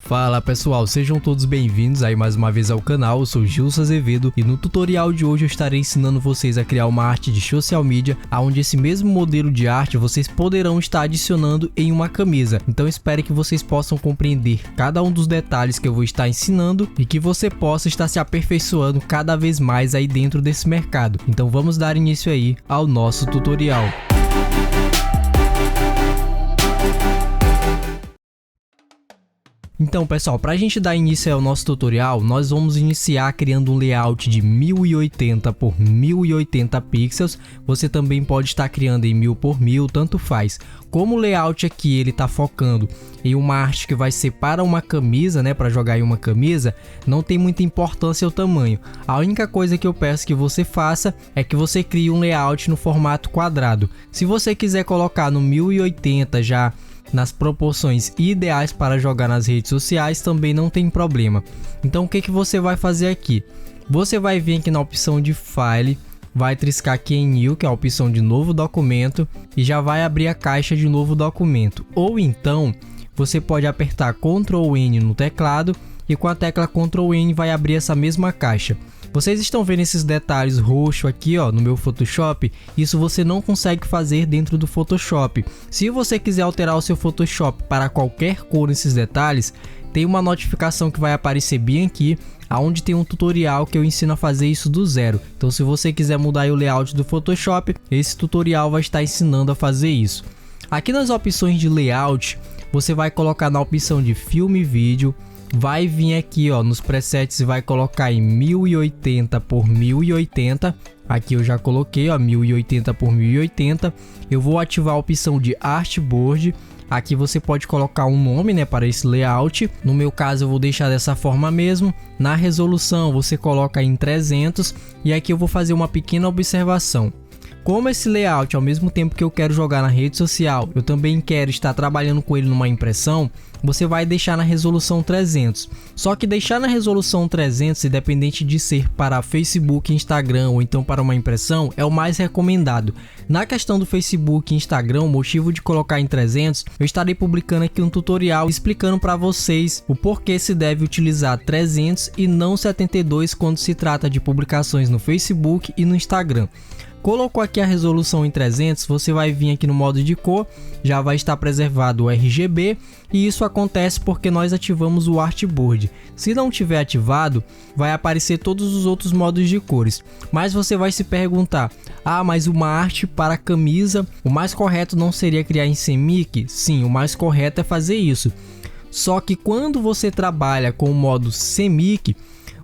Fala pessoal, sejam todos bem-vindos aí mais uma vez ao canal. Eu sou Gilson Azevedo e no tutorial de hoje eu estarei ensinando vocês a criar uma arte de social media, onde esse mesmo modelo de arte vocês poderão estar adicionando em uma camisa. Então espero que vocês possam compreender cada um dos detalhes que eu vou estar ensinando e que você possa estar se aperfeiçoando cada vez mais aí dentro desse mercado. Então vamos dar início aí ao nosso tutorial. Então pessoal, para a gente dar início ao nosso tutorial, nós vamos iniciar criando um layout de 1080 por 1080 pixels. Você também pode estar criando em 1000 por 1000, tanto faz. Como o layout aqui ele está focando em uma arte que vai ser para uma camisa, né, para jogar em uma camisa, não tem muita importância o tamanho. A única coisa que eu peço que você faça é que você crie um layout no formato quadrado. Se você quiser colocar no 1080 já nas proporções ideais para jogar nas redes sociais, também não tem problema. Então o que você vai fazer aqui? Você vai vir aqui na opção de File, vai triscar aqui em New, que é a opção de novo documento, e já vai abrir a caixa de novo documento. Ou então você pode apertar Ctrl N no teclado e com a tecla Ctrl N vai abrir essa mesma caixa. Vocês estão vendo esses detalhes roxo aqui, ó, no meu Photoshop? Isso você não consegue fazer dentro do Photoshop. Se você quiser alterar o seu Photoshop para qualquer cor nesses detalhes, tem uma notificação que vai aparecer bem aqui, aonde tem um tutorial que eu ensino a fazer isso do zero. Então se você quiser mudar aí o layout do Photoshop, esse tutorial vai estar ensinando a fazer isso. Aqui nas opções de layout, você vai colocar na opção de filme e vídeo. Vai vir aqui, ó, nos presets e vai colocar em 1080 por 1080. Aqui eu já coloquei, ó, 1080 por 1080. Eu vou ativar a opção de Artboard. Aqui você pode colocar um nome, né, para esse layout. No meu caso eu vou deixar dessa forma mesmo. Na resolução você coloca em 300 e aqui eu vou fazer uma pequena observação. Como esse layout, ao mesmo tempo que eu quero jogar na rede social, eu também quero estar trabalhando com ele numa impressão, você vai deixar na resolução 300. Só que deixar na resolução 300, independente de ser para Facebook, Instagram ou então para uma impressão, é o mais recomendado. Na questão do Facebook e Instagram, o motivo de colocar em 300, eu estarei publicando aqui um tutorial explicando para vocês o porquê se deve utilizar 300 e não 72 quando se trata de publicações no Facebook e no Instagram. Colocou aqui a resolução em 300, você vai vir aqui no modo de cor, já vai estar preservado o RGB e isso acontece porque nós ativamos o Artboard. Se não tiver ativado, vai aparecer todos os outros modos de cores. Mas você vai se perguntar, mas uma arte para camisa, o mais correto não seria criar em CMYK? Sim, o mais correto é fazer isso. Só que quando você trabalha com o modo CMYK,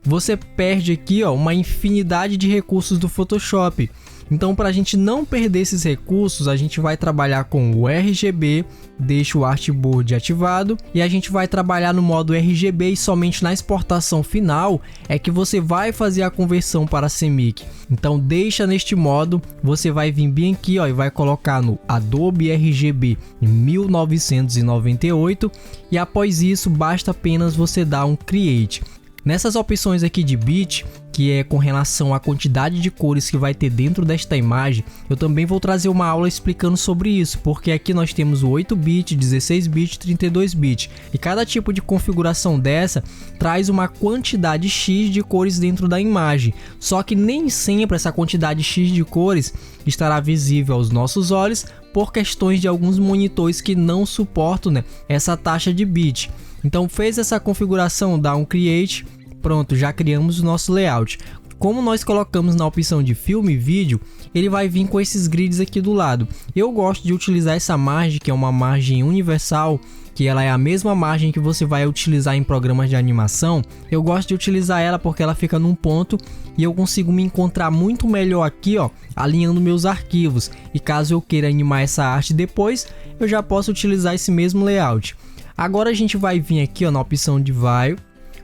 você perde aqui, ó, uma infinidade de recursos do Photoshop. Então, para a gente não perder esses recursos, a gente vai trabalhar com o RGB, deixa o Artboard ativado e a gente vai trabalhar no modo RGB e somente na exportação final é que você vai fazer a conversão para CMYK. Então, deixa neste modo, você vai vir bem aqui, ó, e vai colocar no Adobe RGB em 1998 e após isso basta apenas você dar um Create. Nessas opções aqui de bit, que é com relação à quantidade de cores que vai ter dentro desta imagem, eu também vou trazer uma aula explicando sobre isso, porque aqui nós temos o 8-bit, 16-bit, 32-bit, e cada tipo de configuração dessa traz uma quantidade X de cores dentro da imagem, só que nem sempre essa quantidade X de cores estará visível aos nossos olhos por questões de alguns monitores que não suportam, né, essa taxa de bit. Então fez essa configuração, dá um Create, pronto, já criamos o nosso layout. Como nós colocamos na opção de filme e vídeo, ele vai vir com esses grids aqui do lado. Eu gosto de utilizar essa margem, que é uma margem universal, que ela é a mesma margem que você vai utilizar em programas de animação. Eu gosto de utilizar ela porque ela fica num ponto e eu consigo me encontrar muito melhor aqui, ó, alinhando meus arquivos. E caso eu queira animar essa arte depois, eu já posso utilizar esse mesmo layout. Agora a gente vai vir aqui, ó, na opção de File,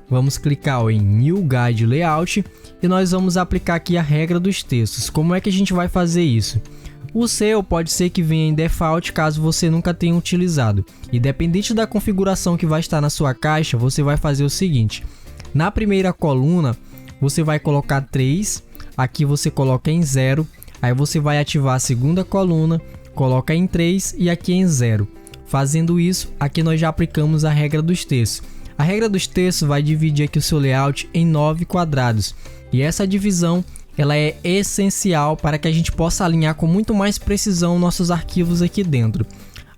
vamos clicar, ó, em New Guide Layout e nós vamos aplicar aqui a regra dos textos. Como é que a gente vai fazer isso? O seu pode ser que venha em default caso você nunca tenha utilizado. Independente da configuração que vai estar na sua caixa, você vai fazer o seguinte. Na primeira coluna, você vai colocar 3, aqui você coloca em 0, aí você vai ativar a segunda coluna, coloca em 3 e aqui em 0. Fazendo isso, aqui nós já aplicamos a regra dos textos. A regra dos terços vai dividir aqui o seu layout em 9 quadrados. E essa divisão ela é essencial para que a gente possa alinhar com muito mais precisão nossos arquivos aqui dentro.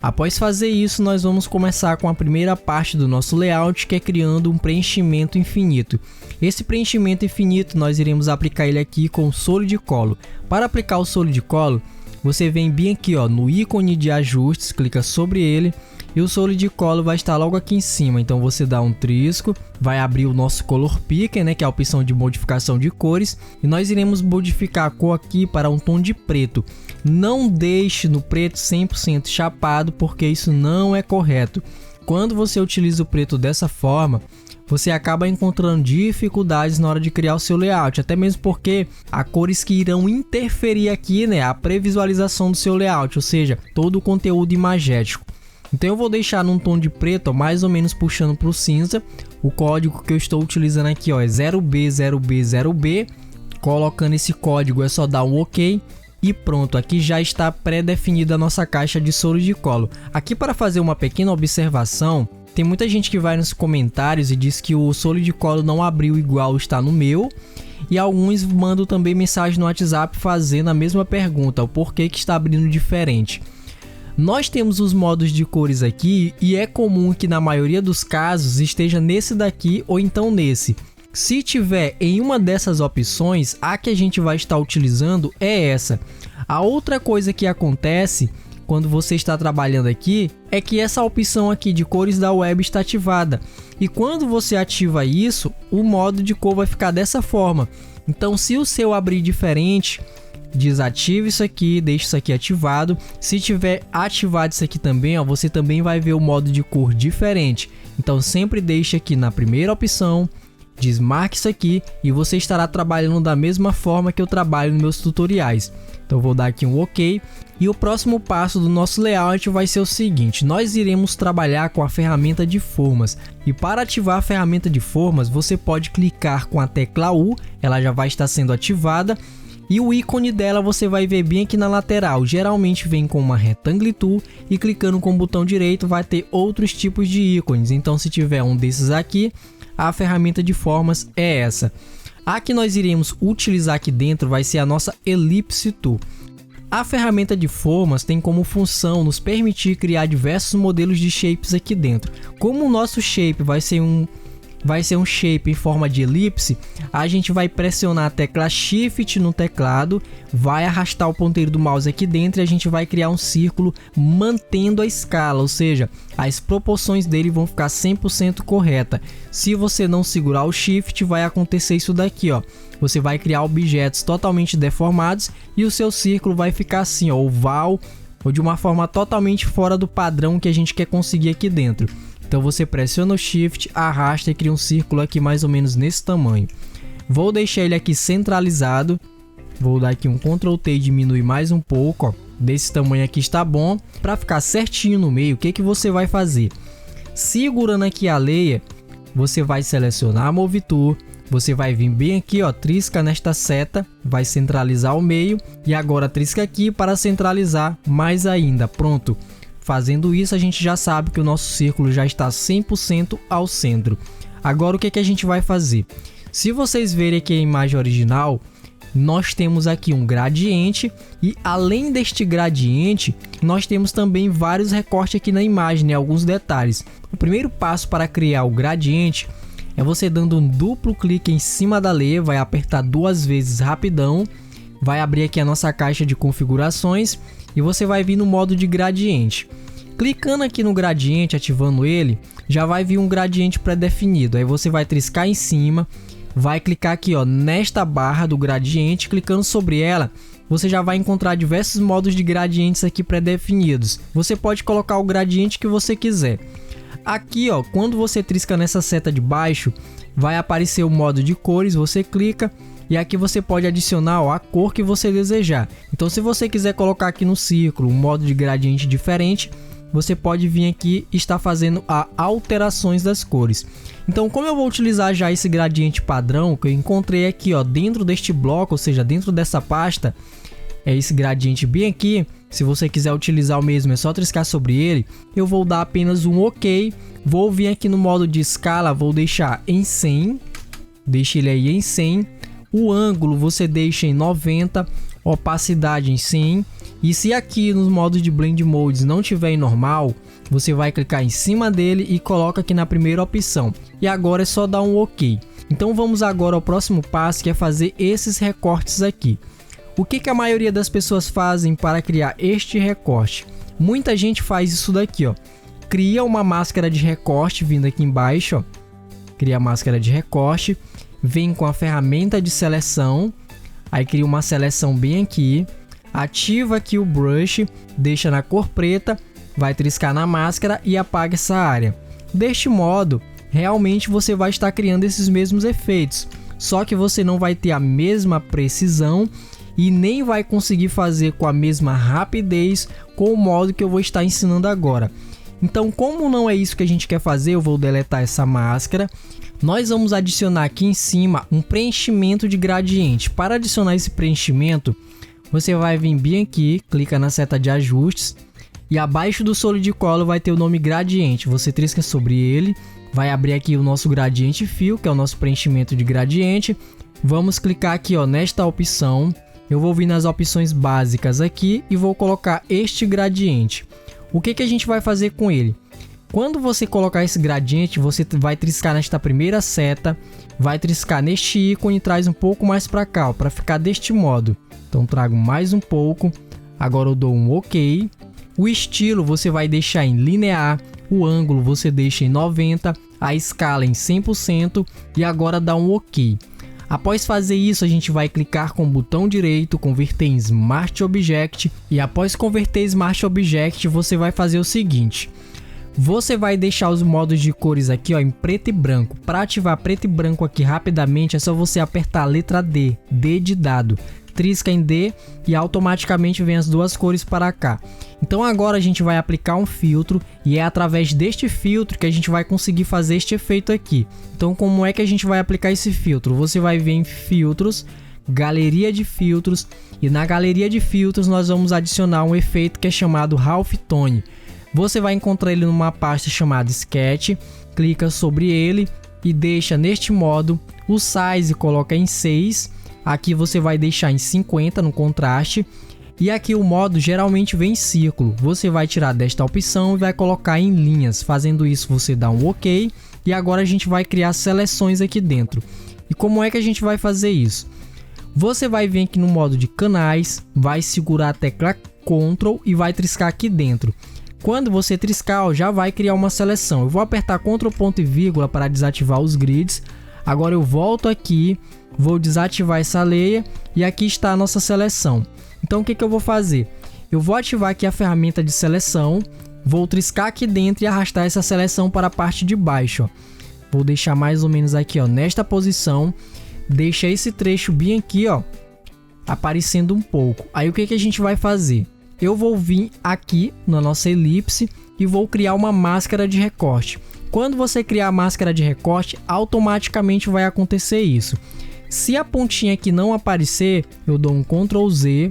Após fazer isso, nós vamos começar com a primeira parte do nosso layout, que é criando um preenchimento infinito. Esse preenchimento infinito nós iremos aplicar ele aqui com o Solid Color. Para aplicar o Solid Color, você vem bem aqui no ícone de ajustes, clica sobre ele e o Solid Color vai estar logo aqui em cima. Então você dá um trisco, vai abrir o nosso Color Picker, que é a opção de modificação de cores, e nós iremos modificar a cor aqui para um tom de preto. Não deixe no preto 100% chapado, porque isso não é correto. Quando você utiliza o preto dessa forma, você acaba encontrando dificuldades na hora de criar o seu layout, até mesmo porque há cores que irão interferir aqui, a previsualização do seu layout, ou seja, todo o conteúdo imagético. Então eu vou deixar num tom de preto, mais ou menos puxando para o cinza. O código que eu estou utilizando aqui é 0B0B0B. Colocando esse código é só dar um OK. E pronto, aqui já está pré-definida a nossa caixa de Solid Color. Aqui, para fazer uma pequena observação, tem muita gente que vai nos comentários e diz que o Solid Color não abriu igual está no meu. E alguns mandam também mensagem no WhatsApp fazendo a mesma pergunta, o porquê que está abrindo diferente. Nós temos os modos de cores aqui e é comum que na maioria dos casos esteja nesse daqui ou então nesse. Se tiver em uma dessas opções, a que a gente vai estar utilizando é essa. A outra coisa que acontece quando você está trabalhando aqui é que essa opção aqui de cores da web está ativada. E quando você ativa isso, o modo de cor vai ficar dessa forma. Então, se o seu abrir diferente, desative isso aqui, deixe isso aqui ativado. Se tiver ativado isso aqui também, você também vai ver o modo de cor diferente. Então sempre deixe aqui na primeira opção, desmarque isso aqui e você estará trabalhando da mesma forma que eu trabalho nos meus tutoriais. Então eu vou dar aqui um OK. E o próximo passo do nosso layout vai ser o seguinte: nós iremos trabalhar com a ferramenta de formas. E para ativar a ferramenta de formas, você pode clicar com a tecla U, ela já vai estar sendo ativada. E o ícone dela você vai ver bem aqui na lateral, geralmente vem com uma Rectangle Tool e clicando com o botão direito vai ter outros tipos de ícones. Então se tiver um desses aqui, a ferramenta de formas é essa. A que nós iremos utilizar aqui dentro vai ser a nossa Ellipse Tool. A ferramenta de formas tem como função nos permitir criar diversos modelos de shapes aqui dentro. Como o nosso shape vai ser um shape em forma de elipse, a gente vai pressionar a tecla Shift no teclado, vai arrastar o ponteiro do mouse aqui dentro e a gente vai criar um círculo mantendo a escala, ou seja, as proporções dele vão ficar 100% correta. Se você não segurar o Shift, vai acontecer isso daqui, Você vai criar objetos totalmente deformados e o seu círculo vai ficar assim, oval, ou de uma forma totalmente fora do padrão que a gente quer conseguir aqui dentro. Então você pressiona o Shift, arrasta e cria um círculo aqui mais ou menos nesse tamanho. Vou deixar ele aqui centralizado. Vou dar aqui um Ctrl T e diminuir mais um pouco. Desse tamanho aqui está bom. Para ficar certinho no meio, o que você vai fazer? Segurando aqui a layer, você vai selecionar a Move Tool. Você vai vir bem aqui, trisca nesta seta, vai centralizar o meio. E agora trisca aqui para centralizar mais ainda. Pronto. Fazendo isso, a gente já sabe que o nosso círculo já está 100% ao centro. Agora, o que a gente vai fazer? Se vocês verem aqui a imagem original, nós temos aqui um gradiente e além deste gradiente, nós temos também vários recortes aqui na imagem, alguns detalhes. O primeiro passo para criar o gradiente é você dando um duplo clique em cima da layer, vai apertar 2 vezes rapidão, vai abrir aqui a nossa caixa de configurações e você vai vir no modo de gradiente. Clicando aqui no gradiente, ativando ele, já vai vir um gradiente pré-definido. Aí você vai triscar em cima, vai clicar aqui nesta barra do gradiente, clicando sobre ela, você já vai encontrar diversos modos de gradientes aqui pré-definidos. Você pode colocar o gradiente que você quiser. Aqui, quando você trisca nessa seta de baixo, vai aparecer o modo de cores, você clica. E aqui você pode adicionar a cor que você desejar. Então se você quiser colocar aqui no círculo um modo de gradiente diferente, você pode vir aqui e estar fazendo alterações das cores. Então como eu vou utilizar já esse gradiente padrão que eu encontrei aqui dentro deste bloco, ou seja, dentro dessa pasta, é esse gradiente bem aqui, Se você quiser utilizar o mesmo, é só triscar sobre ele. Eu vou dar apenas um OK. Vou vir aqui no modo de escala, vou deixar em 100. Deixe ele aí em 100. O ângulo você deixa em 90. Opacidade em 100. E se aqui nos modos de Blend Modes não tiver em normal, você vai clicar em cima dele e coloca aqui na primeira opção. E agora é só dar um OK. Então vamos agora ao próximo passo, que é fazer esses recortes aqui. O que a maioria das pessoas fazem para criar este recorte? Muita gente faz isso daqui, ó. Cria uma máscara de recorte vindo aqui embaixo, ó. Cria a máscara de recorte, vem com a ferramenta de seleção, aí cria uma seleção bem aqui, ativa aqui o brush, deixa na cor preta, vai triscar na máscara e apaga essa área. Deste modo, realmente você vai estar criando esses mesmos efeitos, só que você não vai ter a mesma precisão e nem vai conseguir fazer com a mesma rapidez com o modo que eu vou estar ensinando agora. Então, como não é isso que a gente quer fazer, eu vou deletar essa máscara. Nós vamos adicionar aqui em cima um preenchimento de gradiente. Para adicionar esse preenchimento, você vai vir bem aqui, clica na seta de ajustes e abaixo do Solid Color vai ter o nome gradiente. Você trisca sobre ele, vai abrir aqui o nosso gradiente fill, que é o nosso preenchimento de gradiente. Vamos clicar aqui, ó, nesta opção. Eu vou vir nas opções básicas aqui e vou colocar este gradiente. O que a gente vai fazer com ele? Quando você colocar esse gradiente, você vai triscar nesta primeira seta, vai triscar neste ícone e traz um pouco mais para cá, para ficar deste modo. Então trago mais um pouco, agora eu dou um OK. O estilo você vai deixar em linear, o ângulo você deixa em 90, a escala em 100% e agora dá um OK. Após fazer isso, a gente vai clicar com o botão direito, converter em Smart Object, e após converter Smart Object, você vai fazer o seguinte: você vai deixar os modos de cores aqui, ó, em preto e branco. Para ativar preto e branco aqui rapidamente, é só você apertar a letra D, D de dado. Trisca em D e automaticamente vem as duas cores para cá. Então agora a gente vai aplicar um filtro e é através deste filtro que a gente vai conseguir fazer este efeito aqui. Então como é que a gente vai aplicar esse filtro? Você vai vir em filtros, galeria de filtros, e na galeria de filtros nós vamos adicionar um efeito que é chamado Halftone. Você vai encontrar ele numa pasta chamada Sketch, clica sobre ele e deixa neste modo. O size coloca em 6. Aqui você vai deixar em 50 no contraste. E aqui o modo geralmente vem em círculo. Você vai tirar desta opção e vai colocar em linhas. Fazendo isso você dá um OK. E agora a gente vai criar seleções aqui dentro. E como é que a gente vai fazer isso? Você vai vir aqui no modo de canais. Vai segurar a tecla Ctrl e vai triscar aqui dentro. Quando você triscar, ó, já vai criar uma seleção. Eu vou apertar Ctrl ponto e vírgula para desativar os grids. Agora eu volto aqui. Vou desativar essa layer e aqui está a nossa seleção. Então o que eu vou fazer? Eu vou ativar aqui a ferramenta de seleção, vou triscar aqui dentro e arrastar essa seleção para a parte de baixo. Ó. Vou deixar mais ou menos aqui, ó, nesta posição. Deixa esse trecho bem aqui, ó, aparecendo um pouco. Aí o que a gente vai fazer? Eu vou vir aqui na nossa elipse e vou criar uma máscara de recorte. Quando você criar a máscara de recorte, automaticamente vai acontecer isso. Se a pontinha aqui não aparecer, eu dou um Ctrl Z,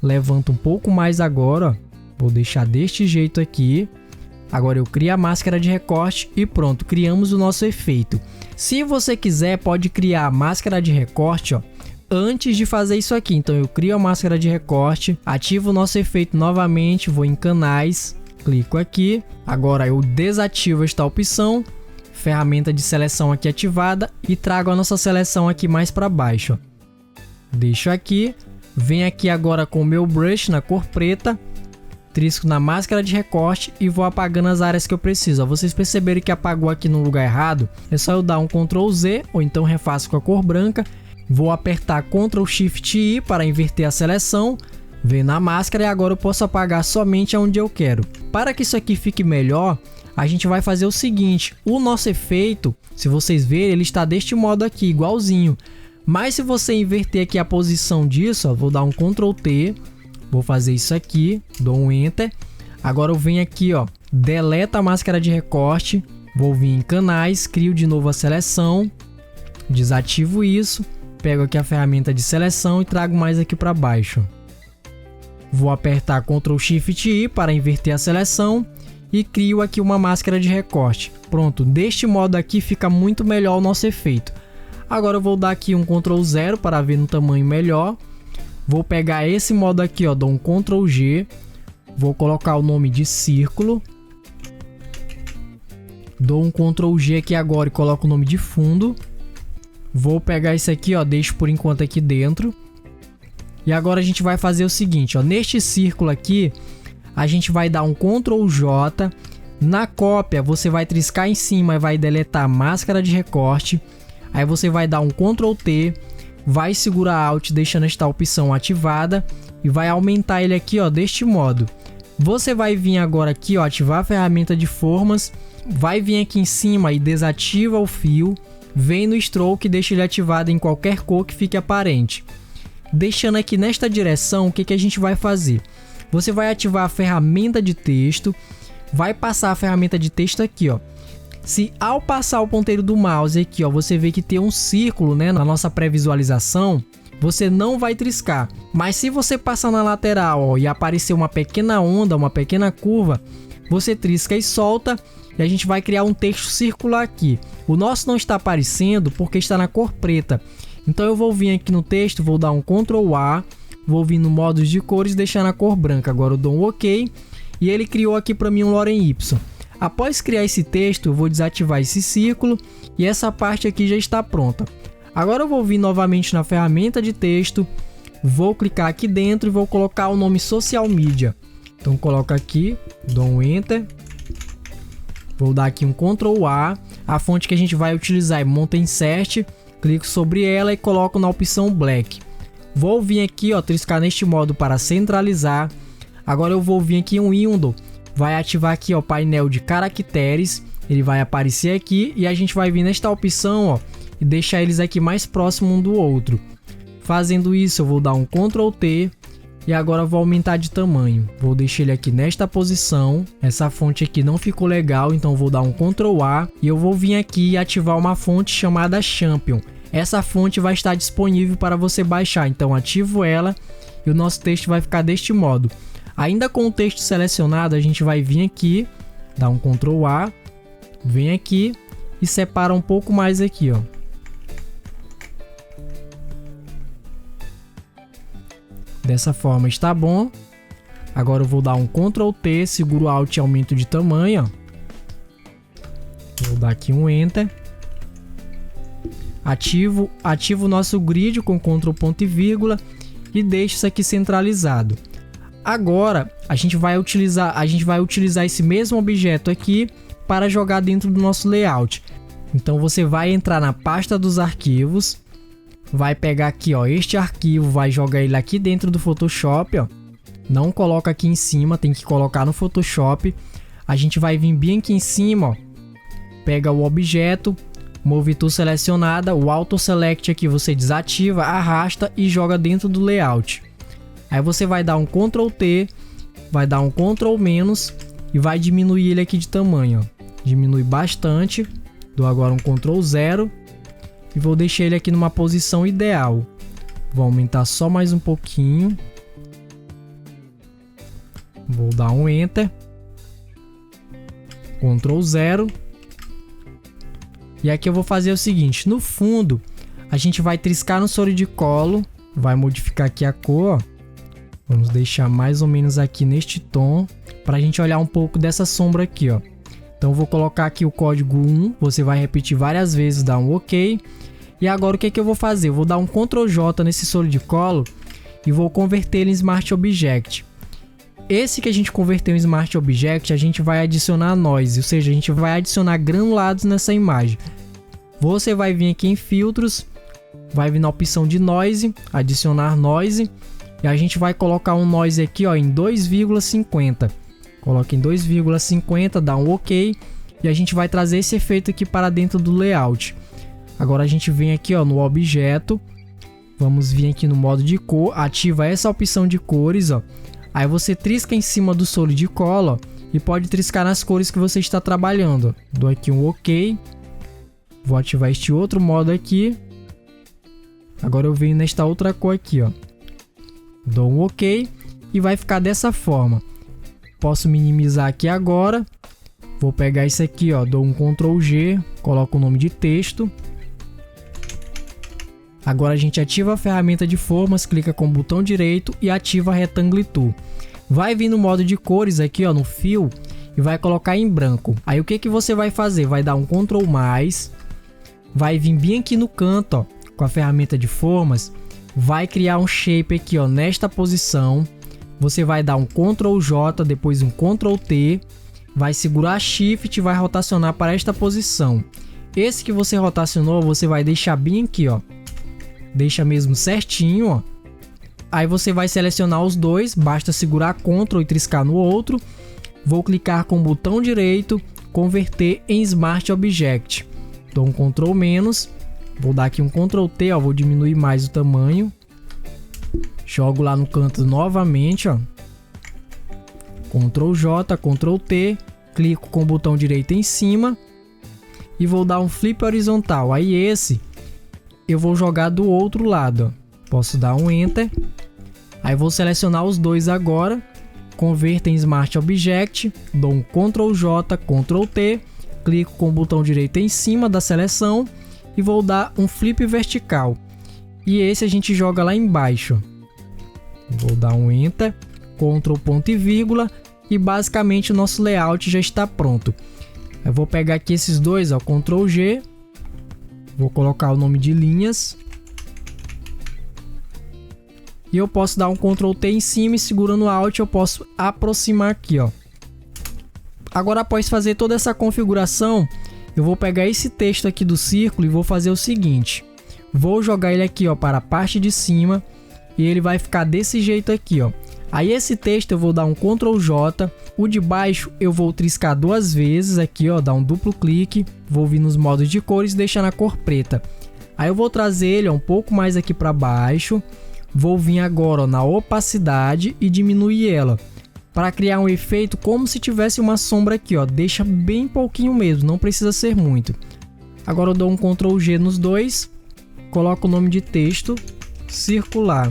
levanto um pouco mais agora, ó. Vou deixar deste jeito aqui. Agora eu crio a máscara de recorte e pronto, criamos o nosso efeito. Se você quiser, pode criar a máscara de recorte, ó, antes de fazer isso aqui. Então eu crio a máscara de recorte, ativo o nosso efeito novamente, vou em canais, clico aqui. Agora eu desativo esta opção. Ferramenta de seleção aqui ativada e trago a nossa seleção aqui mais para baixo. Deixo aqui, venho aqui agora com o meu brush na cor preta, trisco na máscara de recorte e vou apagando as áreas que eu preciso. Vocês perceberam que apagou aqui no lugar errado? É só eu dar um Ctrl Z ou então refaço com a cor branca. Vou apertar Ctrl Shift I para inverter a seleção. Venho na máscara e agora eu posso apagar somente onde eu quero. Para que isso aqui fique melhor, a gente vai fazer o seguinte: o nosso efeito, se vocês verem, ele está deste modo aqui, igualzinho. Mas se você inverter aqui a posição disso, ó, vou dar um Ctrl T, vou fazer isso aqui, dou um Enter. Agora eu venho aqui, ó, deleto a máscara de recorte, vou vir em canais, crio de novo a seleção, desativo isso, pego aqui a ferramenta de seleção e trago mais aqui para baixo. Vou apertar Ctrl Shift I para inverter a seleção e crio aqui uma máscara de recorte. Pronto, deste modo aqui fica muito melhor o nosso efeito. Agora eu vou dar aqui um Ctrl 0 para ver no tamanho melhor. Vou pegar esse modo aqui, ó, dou um Ctrl G. Vou colocar o nome de círculo. Dou um Ctrl G aqui agora e coloco o nome de fundo. Vou pegar esse aqui, ó, deixo por enquanto aqui dentro. E agora a gente vai fazer o seguinte, ó, neste círculo aqui, a gente vai dar um Ctrl J. Na cópia, você vai triscar em cima e vai deletar a máscara de recorte. Aí você vai dar um Ctrl T, vai segurar Alt deixando esta opção ativada e vai aumentar ele aqui, ó, deste modo. Você vai vir agora aqui, ó, ativar a ferramenta de formas, vai vir aqui em cima e desativa o fio, vem no Stroke e deixa ele ativado em qualquer cor que fique aparente. Deixando aqui nesta direção, o que a gente vai fazer? Você vai ativar a ferramenta de texto, vai passar a ferramenta de texto aqui, ó. Se ao passar o ponteiro do mouse aqui, ó, você vê que tem um círculo, né, na nossa pré-visualização, você não vai triscar. Mas se você passar na lateral, ó, e aparecer uma pequena onda, uma pequena curva, você trisca e solta e a gente vai criar um texto circular aqui. O nosso não está aparecendo porque está na cor preta. Então eu vou vir aqui no texto, vou dar um Ctrl A, vou vir no modos de cores e deixar na cor branca. Agora eu dou um OK e ele criou aqui para mim um Lorem Y. Após criar esse texto, eu vou desativar esse círculo e essa parte aqui já está pronta. Agora eu vou vir novamente na ferramenta de texto, vou clicar aqui dentro e vou colocar o nome Social Media. Então coloco aqui, dou um Enter, vou dar aqui um Ctrl A, a fonte que a gente vai utilizar é Monta Insert, clico sobre ela e coloco na opção Black. Vou vir aqui, ó, triscar neste modo para centralizar. Agora eu vou vir aqui em Window, vai ativar aqui, ó, painel de caracteres, ele vai aparecer aqui e a gente vai vir nesta opção, ó, e deixar eles aqui mais próximo um do outro. Fazendo isso, eu vou dar um Ctrl T e agora vou aumentar de tamanho. Vou deixar ele aqui nesta posição. Essa fonte aqui não ficou legal, então vou dar um Ctrl A e eu vou vir aqui e ativar uma fonte chamada Champion. Essa fonte vai estar disponível para você baixar, então ativo ela e o nosso texto vai ficar deste modo. Ainda com o texto selecionado, a gente vai vir aqui, dar um Ctrl A, vem aqui e separa um pouco mais aqui, ó. Dessa forma está bom. Agora eu vou dar um Ctrl T, seguro Alt e aumento de tamanho, ó. Vou dar aqui um Enter. Ativo o nosso grid com Ctrl ponto e vírgula e deixo isso aqui centralizado. Agora a gente vai utilizar esse mesmo objeto aqui para jogar dentro do nosso layout. Então você vai entrar na pasta dos arquivos, vai pegar aqui, ó, este arquivo, vai jogar ele aqui dentro do Photoshop, ó. Não coloca aqui em cima, tem que colocar no Photoshop. A gente vai vir bem aqui em cima, ó. Pega o objeto, Move Tool selecionada, o Auto Select aqui você desativa, arrasta e joga dentro do layout. Aí você vai dar um Ctrl T, vai dar um Ctrl menos e vai diminuir ele aqui de tamanho, ó. Diminui bastante. Dou agora um Ctrl 0 e vou deixar ele aqui numa posição ideal. Vou aumentar só mais um pouquinho. Vou dar um Enter. Ctrl 0. E aqui eu vou fazer o seguinte, no fundo a gente vai triscar no Solid Color, vai modificar aqui a cor, ó. Vamos deixar mais ou menos aqui neste tom, para a gente olhar um pouco dessa sombra aqui, ó. Então eu vou colocar aqui o código 1, você vai repetir várias vezes, dar um OK. E agora o que eu vou fazer? Eu vou dar um Ctrl J nesse Solid Color e vou converter ele em Smart Object. Esse que a gente converteu em Smart Object, a gente vai adicionar noise, ou seja, a gente vai adicionar granulados nessa imagem. Você vai vir aqui em filtros, vai vir na opção de noise, adicionar noise. E a gente vai colocar um noise aqui, ó, em 2,50. Coloca em 2,50, dá um OK. E a gente vai trazer esse efeito aqui para dentro do layout. Agora a gente vem aqui, ó, no objeto. Vamos vir aqui no modo de cor. Ativa essa opção de cores, ó. Aí você trisca em cima do Solid Color e pode triscar nas cores que você está trabalhando. Dou aqui um OK. Vou ativar este outro modo aqui. Agora eu venho nesta outra cor aqui, ó. Dou um OK. e vai ficar dessa forma. Posso minimizar aqui agora. Vou pegar isso aqui, ó, dou um Ctrl G, coloco o nome de texto. Agora a gente ativa a ferramenta de formas, clica com o botão direito e ativa a Rectangle Tool. Vai vir no modo de cores aqui, ó, no fio, e vai colocar em branco. Aí o que que você vai fazer? Vai dar um Ctrl+, vai vir bem aqui no canto, ó, com a ferramenta de formas, vai criar um shape aqui, ó, nesta posição. Você vai dar um Ctrl J, depois um Ctrl T, vai segurar Shift e vai rotacionar para esta posição. Esse que você rotacionou, você vai deixar bem aqui, ó. Deixa mesmo certinho, ó. Aí você vai selecionar os dois, basta segurar Ctrl e triscar no outro. Vou clicar com o botão direito, converter em Smart Object. Dou um Ctrl-, vou dar aqui um Ctrl T, ó, vou diminuir mais o tamanho. Jogo lá no canto novamente, ó. Ctrl J, Ctrl T, clico com o botão direito em cima e vou dar um flip horizontal. Aí esse eu vou jogar do outro lado, ó. Posso dar um Enter. Aí vou selecionar os dois agora, converter em Smart Object, dou um Ctrl J, Ctrl T, clico com o botão direito em cima da seleção e vou dar um flip vertical. E esse a gente joga lá embaixo. Vou dar um Enter, Ctrl ponto e vírgula e basicamente o nosso layout já está pronto. Eu vou pegar aqui esses dois, ó, Ctrl G, vou colocar o nome de linhas. E eu posso dar um Ctrl T em cima e segurando o Alt eu posso aproximar aqui, ó. Agora, após fazer toda essa configuração, eu vou pegar esse texto aqui do círculo e vou fazer o seguinte. Vou jogar ele aqui, ó, para a parte de cima e ele vai ficar desse jeito aqui, ó. Aí esse texto eu vou dar um Ctrl J, o de baixo eu vou triscar duas vezes aqui, ó, dar um duplo clique, vou vir nos modos de cores e deixar na cor preta. Aí eu vou trazer ele, ó, um pouco mais aqui para baixo. Vou vir agora, ó, na opacidade e diminuir ela para criar um efeito como se tivesse uma sombra aqui, ó. Deixa bem pouquinho mesmo, não precisa ser muito. Agora eu dou um Ctrl G nos dois, coloco o nome de texto circular.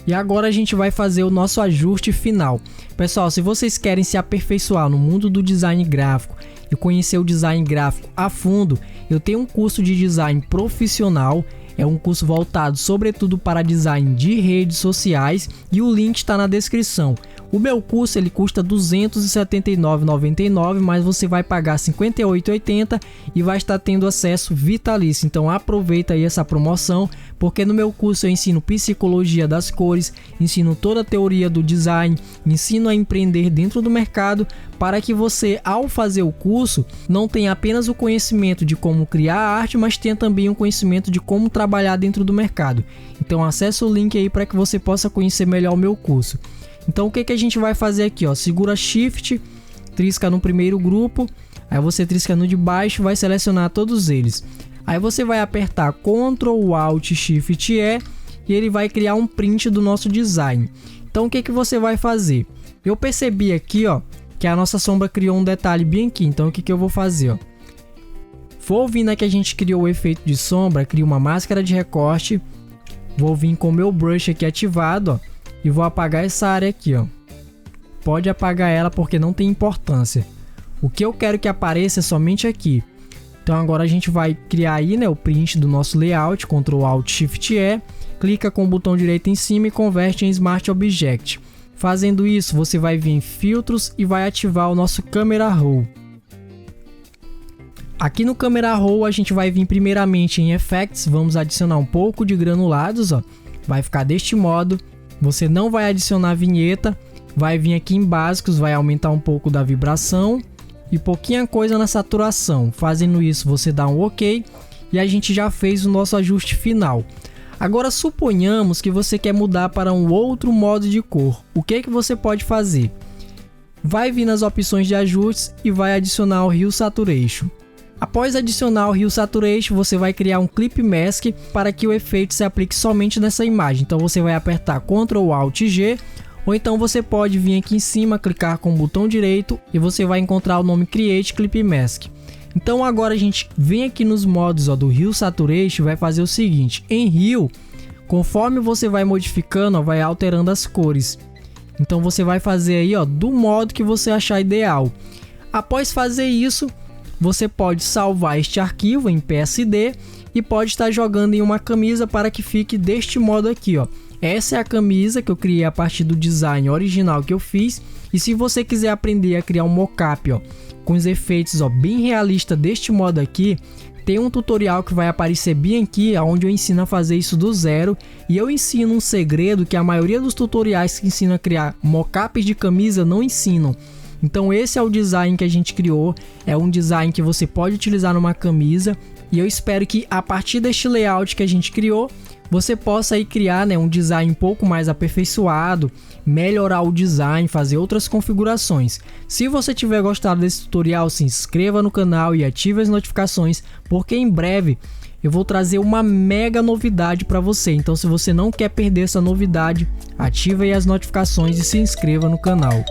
E agora a gente vai fazer o nosso ajuste final. Pessoal, se vocês querem se aperfeiçoar no mundo do design gráfico e conhecer o design gráfico a fundo, eu tenho um curso de design profissional. É um curso voltado sobretudo para design de redes sociais e o link está na descrição. O meu curso ele custa R$ 279,99, mas você vai pagar R$ 58,80 e vai estar tendo acesso vitalício. Então aproveita aí essa promoção, porque no meu curso eu ensino psicologia das cores, ensino toda a teoria do design, ensino a empreender dentro do mercado, para que você, ao fazer o curso, não tenha apenas o conhecimento de como criar a arte, mas tenha também o conhecimento de como trabalhar dentro do mercado. Então acesse o link aí para que você possa conhecer melhor o meu curso. Então o que que a gente vai fazer aqui, ó? Segura Shift, trisca no primeiro grupo, aí você trisca no de baixo, vai selecionar todos eles. Aí você vai apertar Ctrl Alt Shift E e ele vai criar um print do nosso design. Então o que que você vai fazer? Eu percebi aqui, ó, que a nossa sombra criou um detalhe bem aqui. Então o que que eu vou fazer, ó? Vou vir na que a gente criou o efeito de sombra, crio uma máscara de recorte, vou vir com o meu brush aqui ativado, ó, e vou apagar essa área aqui, ó. Pode apagar ela porque não tem importância. O que eu quero que apareça é somente aqui. Então agora a gente vai criar aí, né, o print do nosso layout, Ctrl Alt Shift E, clica com o botão direito em cima e converte em Smart Object. Fazendo isso, você vai vir em filtros e vai ativar o nosso Camera Raw. Aqui no Camera Raw a gente vai vir primeiramente em Effects, vamos adicionar um pouco de granulados, ó. Vai ficar deste modo. Você não vai adicionar vinheta, vai vir aqui em básicos, vai aumentar um pouco da vibração e pouquinha coisa na saturação. Fazendo isso, você dá um OK e a gente já fez o nosso ajuste final. Agora suponhamos que você quer mudar para um outro modo de cor. O que que você pode fazer? Vai vir nas opções de ajustes e vai adicionar o Hue Saturation. Após adicionar o Hue Saturation, você vai criar um Clip Mask para que o efeito se aplique somente nessa imagem. Então você vai apertar Ctrl Alt G, ou então você pode vir aqui em cima, clicar com o botão direito e você vai encontrar o nome Create Clip Mask. Então agora a gente vem aqui nos modos, ó, do Hue Saturation, vai fazer o seguinte: em Hue, Conforme você vai modificando, ó, vai alterando as cores. Então você vai fazer aí, ó, do modo que você achar ideal. Após fazer isso, você pode salvar este arquivo em PSD e pode estar jogando em uma camisa para que fique deste modo aqui, ó. Essa é a camisa que eu criei a partir do design original que eu fiz. E se você quiser aprender a criar um mockup, ó, com os efeitos, ó, bem realista deste modo aqui, tem um tutorial que vai aparecer bem aqui, onde eu ensino a fazer isso do zero. E eu ensino um segredo que a maioria dos tutoriais que ensinam a criar mockups de camisa não ensinam. Então esse é o design que a gente criou, é um design que você pode utilizar numa camisa. E eu espero que a partir deste layout que a gente criou, você possa aí criar, né, um design um pouco mais aperfeiçoado, melhorar o design, fazer outras configurações. Se você tiver gostado desse tutorial, se inscreva no canal e ative as notificações, porque em breve eu vou trazer uma mega novidade para você. Então se você não quer perder essa novidade, ative aí as notificações e se inscreva no canal.